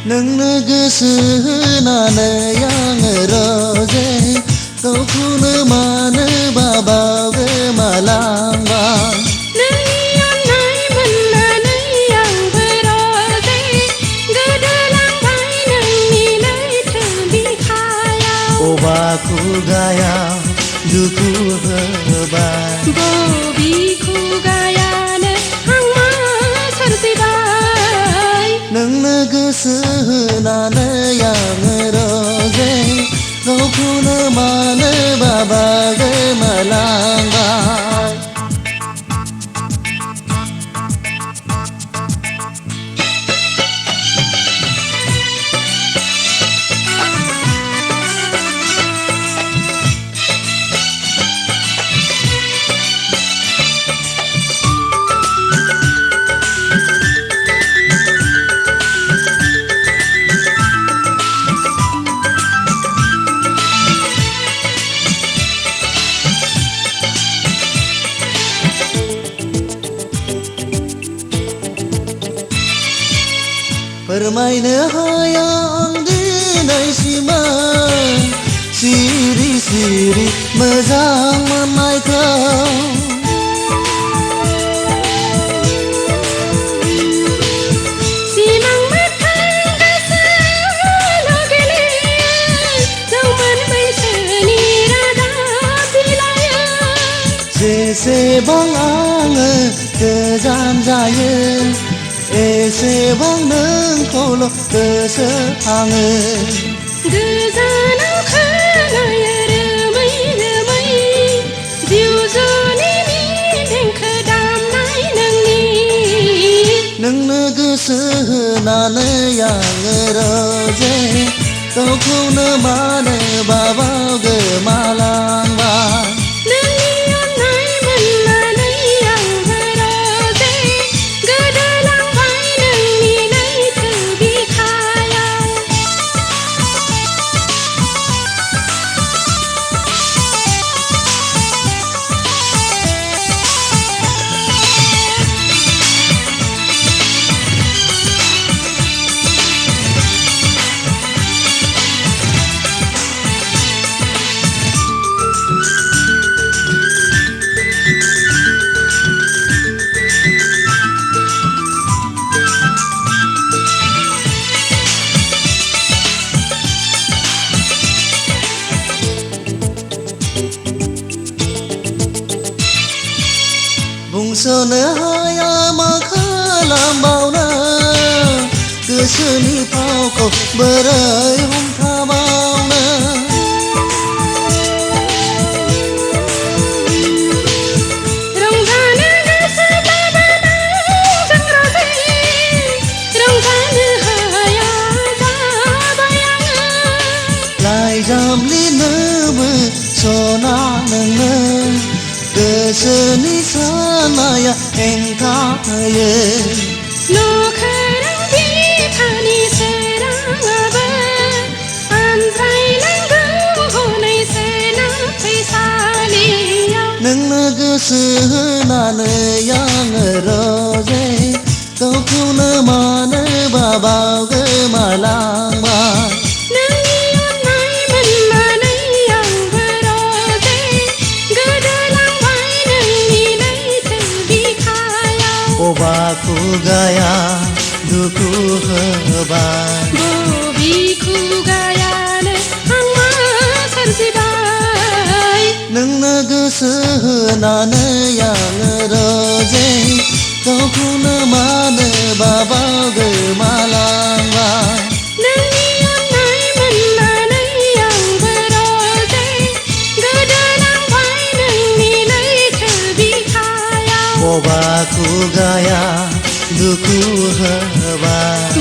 नोंनो गोसो होनानै आङो रोजे गावखौनो मानो बाबाव गोमालांबाय नोंनि अननाय मोननानै आंबो रोजे गोदोलांबाय नोंनि लैथो बिखायाव बबा खुगायाव दुखु होबाय बबे खुगायानो आं मा सोरजिबाय नोंनो गोसो होनानै आङो रोजे गावखौनो मानो बाबा गोमालांबाय फोरमायनो हाया आं दिनैसिमै सिरि सिरि मोजां मोननायखौ सिमां मोगथां गोसोआव गेलेयो जौमोन बैसोनि रादाब बिलायो जेसेबां आङो गोजान जायो एसेबां नोंखौल' गोसोखाङो गोजानाव खोनायो रोमै रोमै जिउ जुलिनि देंखो दामनाय नोंनो गोसो होनानै आङो रोजे गावखौनो मानो बाबाव गोमालांबाय नोंनि अननाय मोननानै आंबो रोजे गोदोलांबाय नोंनि लैथो बिखायाव बुंस'नो हाया मा खालामबावनो गोसोनि फावखौ बोरै हमथाबावनो रंजानो गोसोब्लाबो नोंजों रोजे रंजानो हाया जाबाय आङो लाइजाम लिरनोबो सना नोंनो गोसोनि साननाया हेंथा होयो नखराव बिखानि सोराङाबो आनज्रायलांगौ हनै सेना फैसालियाव नोंनो गोसो होनानै आङो रोजे गावखौनो मानो बाबाव गोमालांबाय नोंनि अननाय मोननानै आंबो रोजे गोदोलांबाय नोंनि लैथो बिखायाव बबा खुगाया दुखु होबाय बबे खुगायानो आं मा सोरजिबाय नोंनो गोसो होनानै आङो रोजे गावखौनो मानो बाबाव गोमालांबाय नोंनि अननाय मोननानै आंबो रोजे गोदोलांबाय बबा खुगाया दुखु होबाय